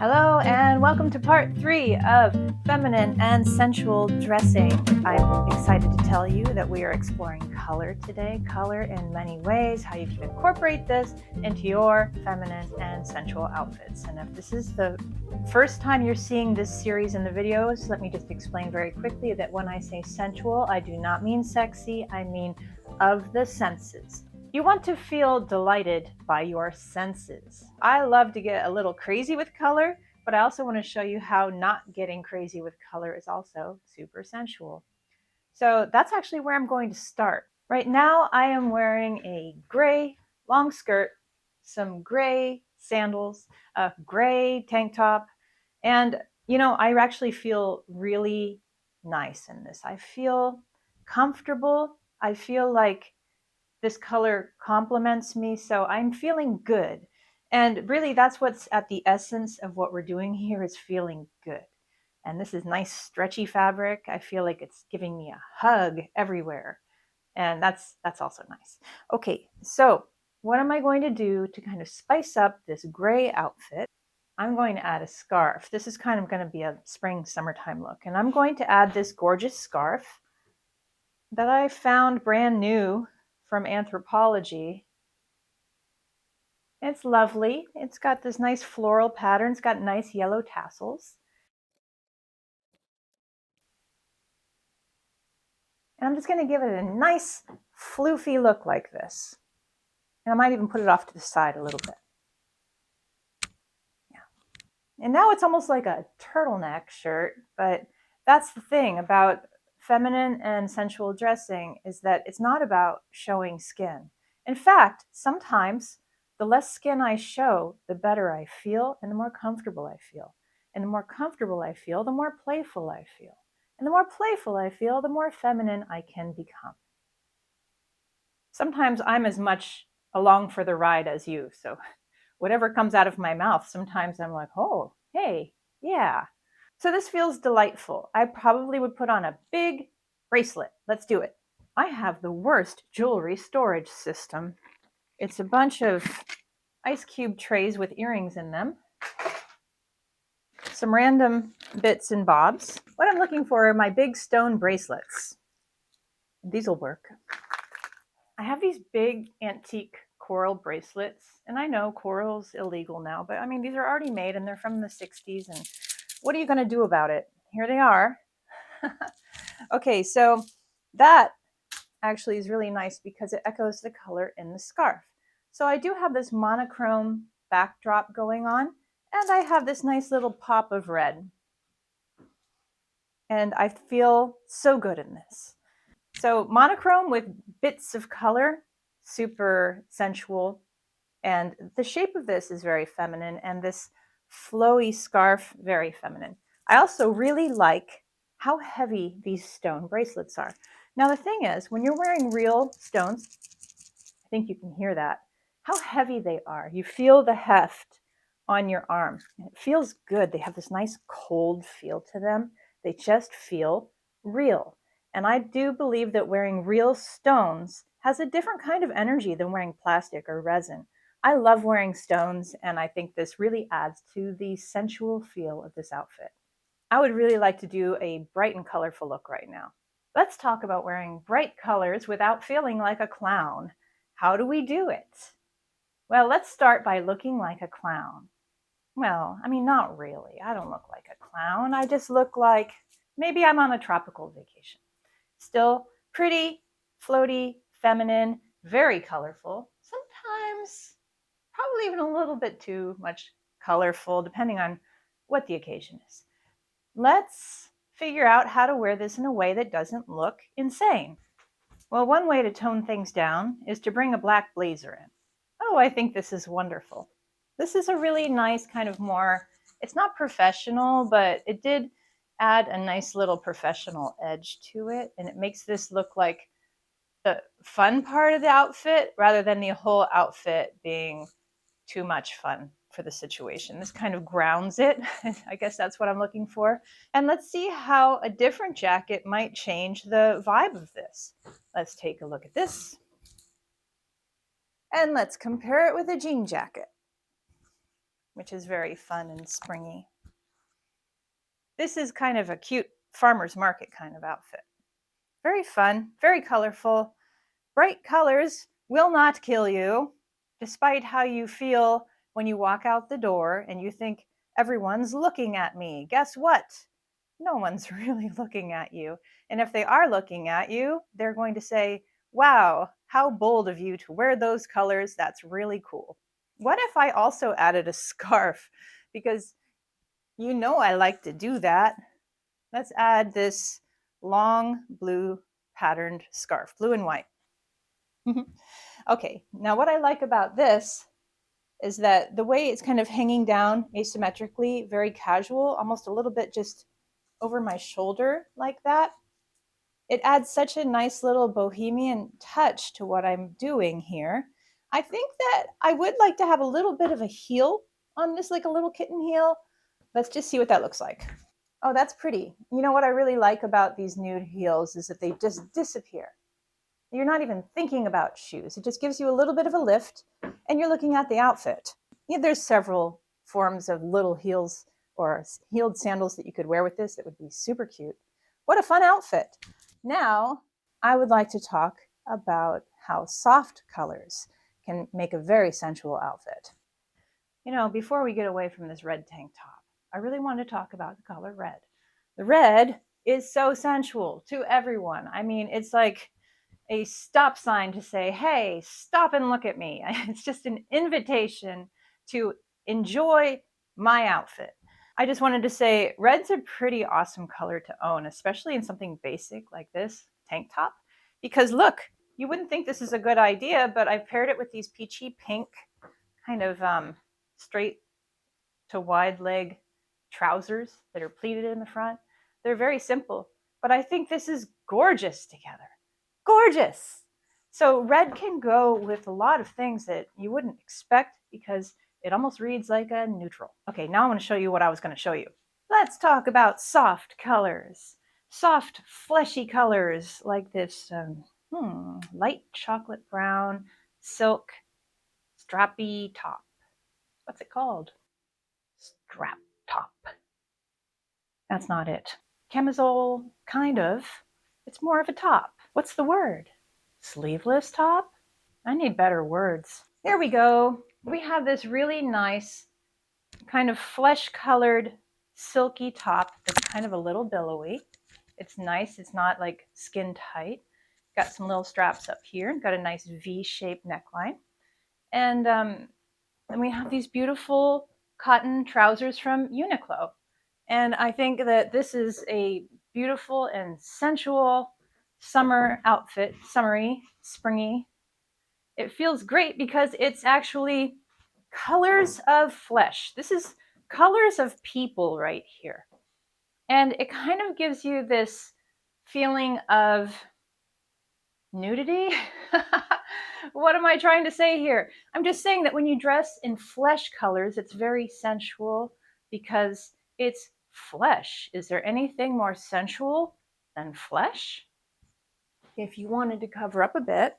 Hello and welcome to part 3 of feminine and sensual dressing. I'm excited to tell you that we are exploring color today, color in many ways, how you can incorporate this into your feminine and sensual outfits. And if this is the first time you're seeing this series in the videos, let me just explain very quickly that when I say sensual, I do not mean sexy, I mean of the senses. You want to feel delighted by your senses. I love to get a little crazy with color, but I also want to show you how not getting crazy with color is also super sensual. So that's actually where I'm going to start. Right now I am wearing a gray long skirt, some gray sandals, a gray tank top, and I actually feel really nice in this. I feel comfortable. I feel like this color complements me, so I'm feeling good. And really, that's what's at the essence of what we're doing here, is feeling good. And this is nice stretchy fabric. I feel like it's giving me a hug everywhere. And that's also nice. Okay, so what am I going to do to kind of spice up this gray outfit? I'm going to add a scarf. This is kind of going to be a spring summertime look. And I'm going to add this gorgeous scarf that I found brand new from Anthropology. It's lovely. It's got this nice floral pattern. It's got nice yellow tassels. And I'm just going to give it a nice floofy look like this. And I might even put it off to the side a little bit. Yeah. And now it's almost like a turtleneck shirt, but that's the thing about feminine and sensual dressing, is that it's not about showing skin. In fact, sometimes the less skin I show, the better I feel and the more comfortable I feel. And the more comfortable I feel, the more playful I feel. And the more playful I feel, the more feminine I can become. Sometimes I'm as much along for the ride as you. So whatever comes out of my mouth, sometimes I'm like, oh, hey, yeah. So this feels delightful. I probably would put on a big bracelet. Let's do it. I have the worst jewelry storage system. It's a bunch of ice cube trays with earrings in them, some random bits and bobs. What I'm looking for are my big stone bracelets. These will work. I have these big antique coral bracelets, and I know coral's illegal now, but I mean, these are already made and they're from the 60s, and what are you going to do about it? Here they are. Okay, so that actually is really nice because it echoes the color in the scarf. So I do have this monochrome backdrop going on, and I have this nice little pop of red. And I feel so good in this. So monochrome with bits of color, super sensual. And the shape of this is very feminine, and this flowy scarf, very feminine. I also really like how heavy these stone bracelets are. Now the thing is, when you're wearing real stones, I think you can hear that, how heavy they are. You feel the heft on your arm. And it feels good. They have this nice cold feel to them. They just feel real. And I do believe that wearing real stones has a different kind of energy than wearing plastic or resin. I love wearing stones, and I think this really adds to the sensual feel of this outfit. I would really like to do a bright and colorful look right now. Let's talk about wearing bright colors without feeling like a clown. How do we do it? Well, let's start by looking like a clown. Well, I mean, not really. I don't look like a clown. I just look like maybe I'm on a tropical vacation. Still pretty, floaty, feminine, very colorful. Sometimes probably even a little bit too much colorful, depending on what the occasion is. Let's figure out how to wear this in a way that doesn't look insane. Well, one way to tone things down is to bring a black blazer in. Oh, I think this is wonderful. This is a really nice kind of more, it's not professional, but it did add a nice little professional edge to it. And it makes this look like the fun part of the outfit rather than the whole outfit being too much fun for the situation. This kind of grounds it. I guess that's what I'm looking for. And let's see how a different jacket might change the vibe of this. Let's take a look at this. And let's compare it with a jean jacket. which is very fun and springy. This is kind of a cute farmer's market kind of outfit. Very fun, very colorful. Bright colors will not kill you, despite how you feel when you walk out the door and you think, everyone's looking at me. Guess what? No one's really looking at you. And if they are looking at you, they're going to say, wow, how bold of you to wear those colors. That's really cool. What if I also added a scarf? Because you know I like to do that. Let's add this long blue patterned scarf, blue and white. Okay, now what I like about this is that the way it's kind of hanging down asymmetrically, very casual, almost a little bit just over my shoulder like that. It adds such a nice little bohemian touch to what I'm doing here. I think that I would like to have a little bit of a heel on this, like a little kitten heel. Let's just see what that looks like. Oh, that's pretty. You know what I really like about these nude heels is that they just disappear. You're not even thinking about shoes. It just gives you a little bit of a lift and you're looking at the outfit. Yeah, there's several forms of little heels or heeled sandals that you could wear with this that would be super cute. What a fun outfit. Now, I would like to talk about how soft colors can make a very sensual outfit. You know, before we get away from this red tank top, I really want to talk about the color red. The red is so sensual to everyone. I mean, it's like a stop sign to say, hey, stop and look at me. It's just an invitation to enjoy my outfit. I just wanted to say red's a pretty awesome color to own, especially in something basic like this tank top. Because look, you wouldn't think this is a good idea, but I've paired it with these peachy pink kind of straight to wide leg trousers that are pleated in the front. They're very simple, but I think this is gorgeous together. Gorgeous. So red can go with a lot of things that you wouldn't expect because it almost reads like a neutral. Okay, now I want to show you what I was going to show you. Let's talk about soft colors. Soft, fleshy colors like this light chocolate brown silk strappy top. What's it called? Strap top. That's not it. Camisole, kind of. It's more of a top. What's the word? Sleeveless top? I need better words. There we go. We have this really nice kind of flesh-colored silky top that's kind of a little billowy. It's nice. It's not like skin tight. Got some little straps up here. Got a nice V-shaped neckline. And then we have these beautiful cotton trousers from Uniqlo. And I think that this is a beautiful and sensual summer outfit, summery, springy. It feels great because it's actually colors of flesh. This is colors of people right here. And it kind of gives you this feeling of nudity. What am I trying to say here? I'm just saying that when you dress in flesh colors, it's very sensual because it's flesh. Is there anything more sensual than flesh? If you wanted to cover up a bit,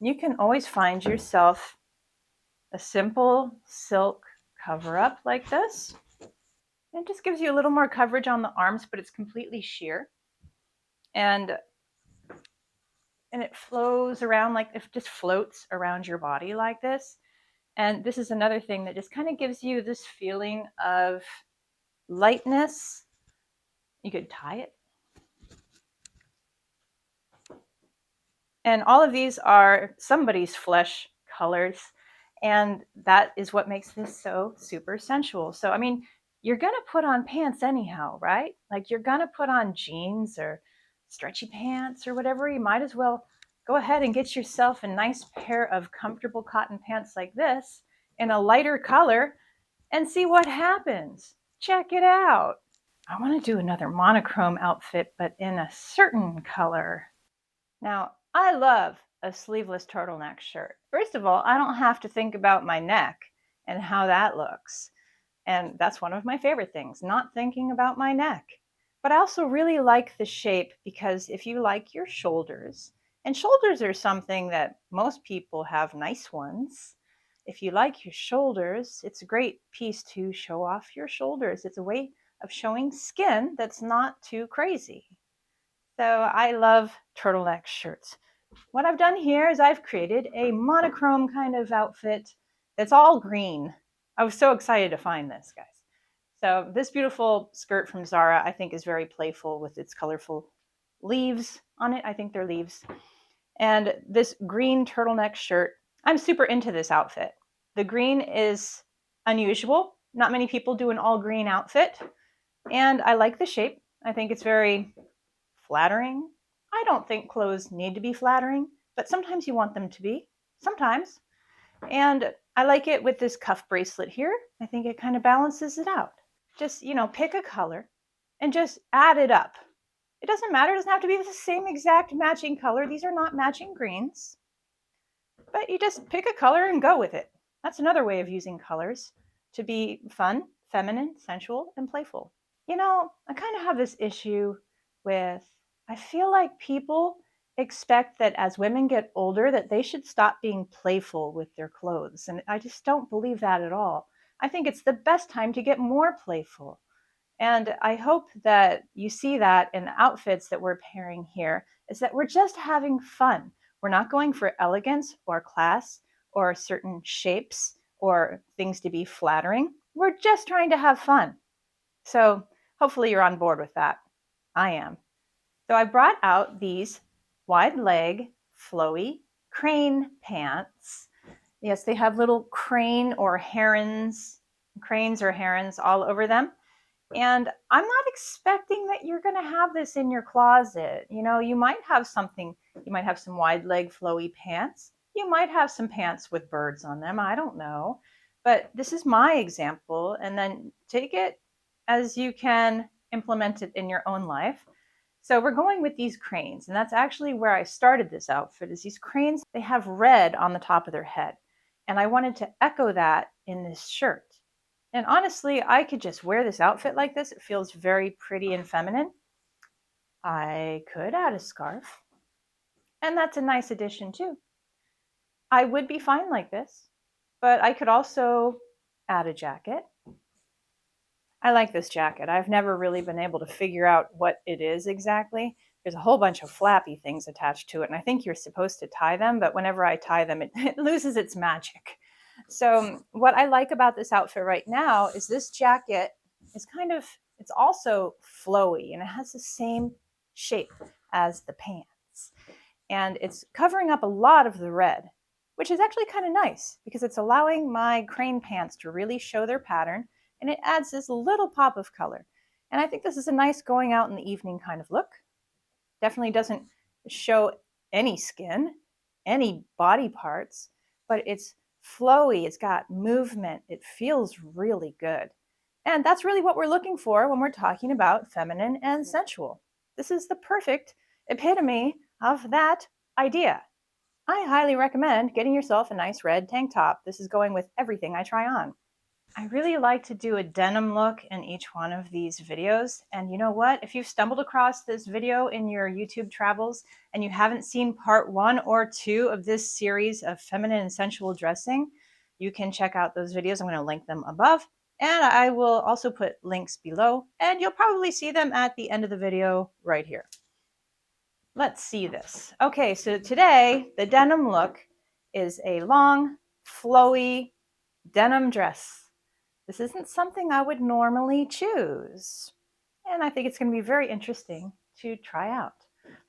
you can always find yourself a simple silk cover up like this. It just gives you a little more coverage on the arms, but it's completely sheer. And it flows around like it just floats around your body like this. And this is another thing that just kind of gives you this feeling of lightness. You could tie it. And all of these are somebody's flesh colors. And that is what makes this so super sensual. So, I mean, you're going to put on pants anyhow, right? Like you're going to put on jeans or stretchy pants or whatever. You might as well go ahead and get yourself a nice pair of comfortable cotton pants like this in a lighter color and see what happens. Check it out. I want to do another monochrome outfit, but in a certain color. Now, I love a sleeveless turtleneck shirt. First of all, I don't have to think about my neck and how that looks. And that's one of my favorite things, not thinking about my neck. But I also really like the shape because if you like your shoulders, and shoulders are something that most people have nice ones, if you like your shoulders, it's a great piece to show off your shoulders. It's a way of showing skin that's not too crazy. So I love turtleneck shirts. What I've done here is I've created a monochrome kind of outfit that's all green. I was so excited to find this, guys. So this beautiful skirt from Zara, I think, is very playful with its colorful leaves on it. I think they're leaves. And this green turtleneck shirt, I'm super into this outfit. The green is unusual. Not many people do an all green outfit. And I like the shape. I think it's very flattering. I don't think clothes need to be flattering, but sometimes you want them to be. Sometimes. And I like it with this cuff bracelet here. I think it kind of balances it out. Just, pick a color and just add it up. It doesn't matter. It doesn't have to be the same exact matching color. These are not matching greens. But you just pick a color and go with it. That's another way of using colors to be fun, feminine, sensual, and playful. I kind of have this issue with, I feel like people expect that as women get older that they should stop being playful with their clothes. And I just don't believe that at all. I think it's the best time to get more playful. And I hope that you see that in the outfits that we're pairing here, is that we're just having fun. We're not going for elegance or class or certain shapes or things to be flattering. We're just trying to have fun. So hopefully you're on board with that. I am. So I brought out these wide leg, flowy crane pants. Yes, they have little cranes or herons all over them. And I'm not expecting that you're going to have this in your closet. You might have something, you might have some wide leg flowy pants. You might have some pants with birds on them. I don't know. But this is my example. And then take it as you can implement it in your own life. So we're going with these cranes. And that's actually where I started this outfit, is these cranes, they have red on the top of their head. And I wanted to echo that in this shirt. And honestly, I could just wear this outfit like this. It feels very pretty and feminine. I could add a scarf. And that's a nice addition too. I would be fine like this, but I could also add a jacket. I like this jacket. I've never really been able to figure out what it is exactly. There's a whole bunch of flappy things attached to it, and I think you're supposed to tie them, but whenever I tie them, it loses its magic. So what I like about this outfit right now is this jacket is it's also flowy, and it has the same shape as the pants. And it's covering up a lot of the red, which is actually kind of nice because it's allowing my crane pants to really show their pattern, and it adds this little pop of color. And I think this is a nice going out in the evening kind of look. Definitely doesn't show any skin, any body parts, but it's flowy, it's got movement, it feels really good. And that's really what we're looking for when we're talking about feminine and sensual. This is the perfect epitome of that idea. I highly recommend getting yourself a nice red tank top. This is going with everything I try on. I really like to do a denim look in each one of these videos. And you know what? If you've stumbled across this video in your YouTube travels and you haven't seen part 1 or 2 of this series of feminine and sensual dressing, you can check out those videos. I'm going to link them above. And I will also put links below. And you'll probably see them at the end of the video right here. Let's see this. Okay, so today the denim look is a long, flowy denim dress. This isn't something I would normally choose. And I think it's going to be very interesting to try out.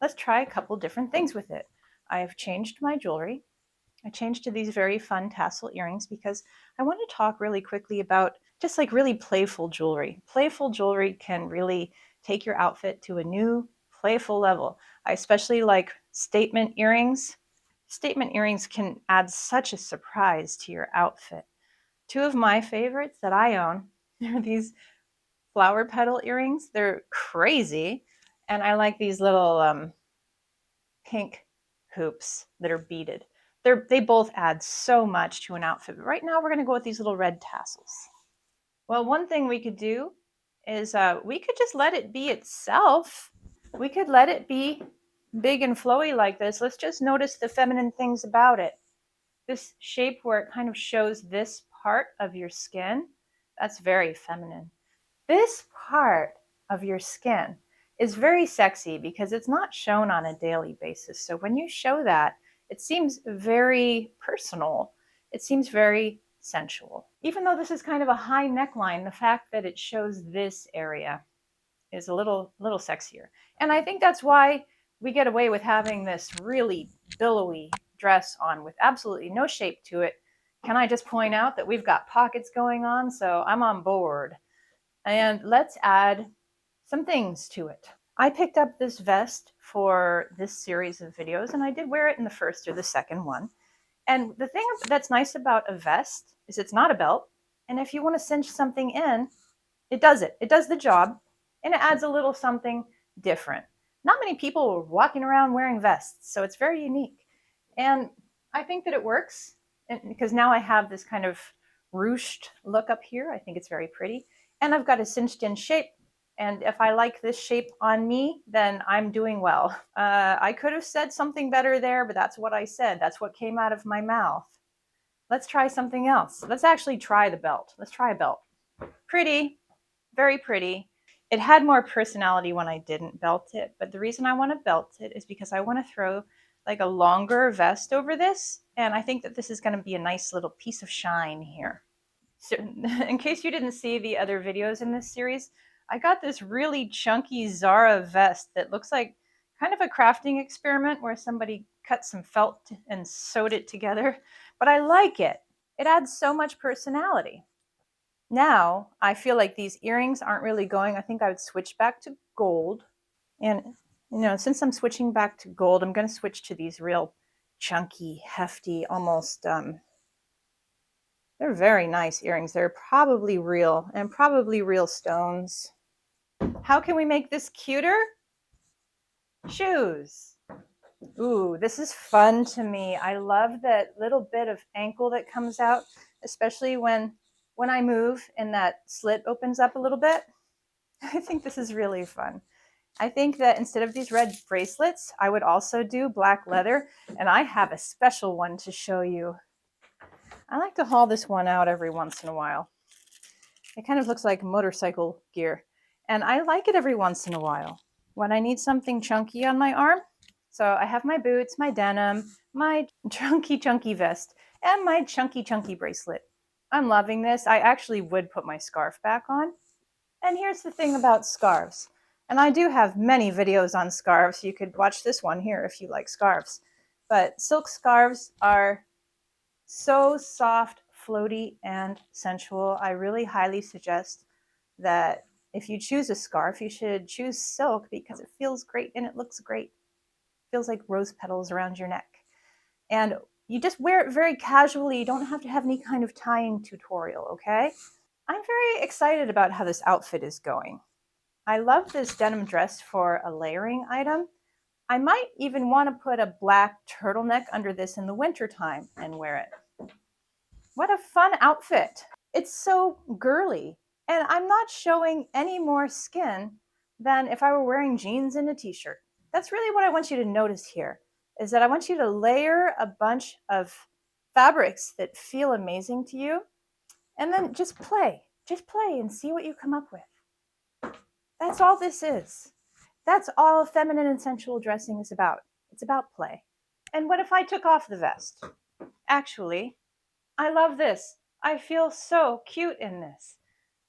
Let's try a couple different things with it. I've changed my jewelry. I changed to these very fun tassel earrings because I want to talk really quickly about just like really playful jewelry. Playful jewelry can really take your outfit to a new playful level. I especially like statement earrings. Statement earrings can add such a surprise to your outfit. 2 of my favorites that I own are these flower petal earrings. They're crazy. And I like these little pink hoops that are beaded. They both add so much to an outfit. But right now we're going to go with these little red tassels. Well, one thing we could do is we could just let it be itself. We could let it be big and flowy like this. Let's just notice the feminine things about it. this shape where it kind of shows this part of your skin, that's very feminine. This part of your skin is very sexy because it's not shown on a daily basis. So when you show that, it seems very personal. It seems very sensual. Even though this is kind of a high neckline, the fact that it shows this area is a little sexier. And I think that's why we get away with having this really billowy dress on with absolutely no shape to it. Can I just point out that we've got pockets going on? So I'm on board. And let's add some things to it. I picked up this vest for this series of videos, and I did wear it in the first or the second one. And the thing that's nice about a vest is it's not a belt. And if you want to cinch something in, it does it. It does the job, and it adds a little something different. Not many people are walking around wearing vests, so it's very unique. And I think that it works because now I have this kind of ruched look up here. I think it's very pretty. And I've got a cinched in shape. And if I like this shape on me, then I'm doing well. I could have said something better there, but that's what I said. That's what came out of my mouth. Let's try something else. Let's actually try the belt. Let's try a belt. Pretty, very pretty. It had more personality when I didn't belt it, but the reason I want to belt it is because I want to throw like a longer vest over this, and I think that this is going to be a nice little piece of shine here. So, in case you didn't see the other videos in this series, I got this really chunky Zara vest that looks like kind of a crafting experiment where somebody cut some felt and sewed it together, but I like it. It adds so much personality. Now, I feel like these earrings aren't really going. I think I would switch back to gold. And, since I'm switching back to gold, I'm going to switch to these real chunky, hefty, almost, they're very nice earrings. They're probably real and probably real stones. How can we make this cuter? Shoes. Ooh, this is fun to me. I love that little bit of ankle that comes out, especially when I move and that slit opens up a little bit. I think this is really fun. I think that instead of these red bracelets, I would also do black leather, and I have a special one to show you. I like to haul this one out every once in a while. It kind of looks like motorcycle gear, and I like it every once in a while when I need something chunky on my arm. So I have my boots, my denim, my chunky vest, and my chunky bracelet. I'm loving this. I actually would put my scarf back on. And here's the thing about scarves. And I do have many videos on scarves. You could watch this one here if you like scarves. But silk scarves are so soft, floaty, and sensual. I really highly suggest that if you choose a scarf, you should choose silk because it feels great and it looks great. It feels like rose petals around your neck. And you just wear it very casually. You don't have to have any kind of tying tutorial, okay? I'm very excited about how this outfit is going. I love this denim dress for a layering item. I might even want to put a black turtleneck under this in the wintertime and wear it. What a fun outfit. It's so girly. And I'm not showing any more skin than if I were wearing jeans and a t-shirt. That's really what I want you to notice here, is that I want you to layer a bunch of fabrics that feel amazing to you, and then just play and see what you come up with. That's all this is. That's all feminine and sensual dressing is about. It's about play. And what if I took off the vest? Actually, I love this. I feel so cute in this.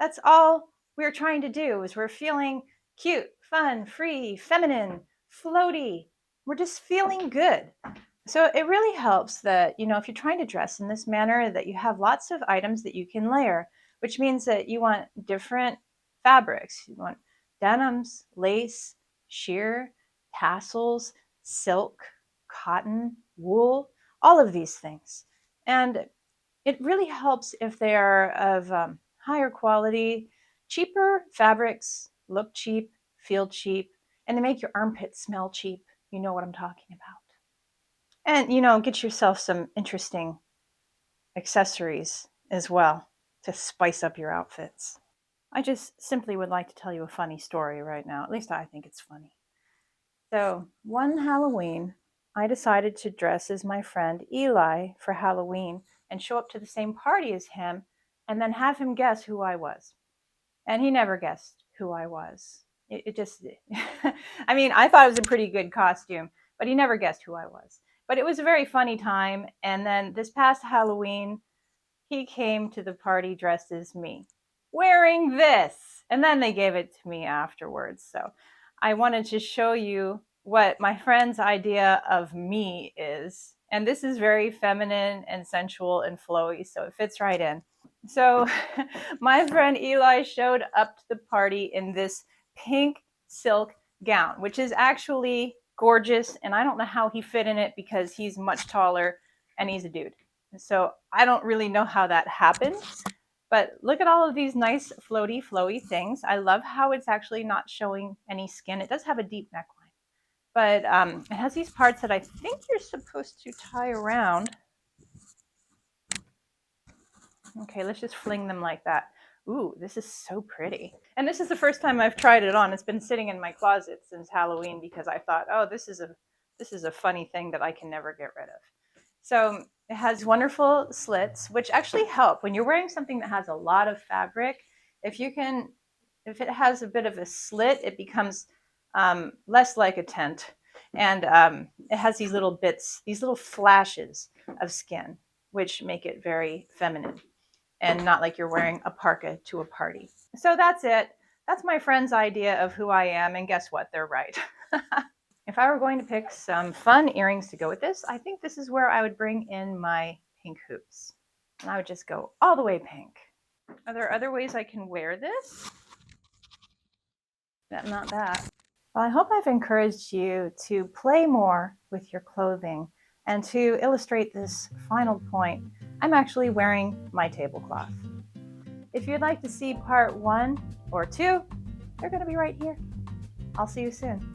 That's all we're trying to do is we're feeling cute, fun, free, feminine, floaty. We're just feeling good. So it really helps that, if you're trying to dress in this manner, that you have lots of items that you can layer, which means that you want different fabrics. You want denims, lace, sheer, tassels, silk, cotton, wool, all of these things. And it really helps if they are of higher quality. Cheaper fabrics look cheap, feel cheap, and they make your armpits smell cheap. You know what I'm talking about. And, get yourself some interesting accessories as well to spice up your outfits. I just simply would like to tell you a funny story right now. At least I think it's funny. So, one Halloween, I decided to dress as my friend Eli for Halloween and show up to the same party as him and then have him guess who I was. And he never guessed who I was. It just, I mean, I thought it was a pretty good costume, but he never guessed who I was. But it was a very funny time. And then this past Halloween, he came to the party dressed as me, wearing this. And then they gave it to me afterwards. So I wanted to show you what my friend's idea of me is. And this is very feminine and sensual and flowy, so it fits right in. So my friend Eli showed up to the party in this pink silk gown, which is actually gorgeous. And I don't know how he fit in it because he's much taller and he's a dude. So I don't really know how that happened. But look at all of these nice flowy things. I love how it's actually not showing any skin. It does have a deep neckline, but it has these parts that I think you're supposed to tie around. Okay, let's just fling them like that. Ooh, this is so pretty. And this is the first time I've tried it on. It's been sitting in my closet since Halloween because I thought, oh, this is a funny thing that I can never get rid of. So it has wonderful slits, which actually help when you're wearing something that has a lot of fabric. If it has a bit of a slit, it becomes less like a tent. And it has these little bits, these little flashes of skin, which make it very feminine and not like you're wearing a parka to a party. So that's it. That's my friend's idea of who I am. And guess what? They're right. If I were going to pick some fun earrings to go with this, I think this is where I would bring in my pink hoops. And I would just go all the way pink. Are there other ways I can wear this? Not that. Well, I hope I've encouraged you to play more with your clothing. And to illustrate this final point, I'm actually wearing my tablecloth. If you'd like to see part 1 or 2, they're going to be right here. I'll see you soon.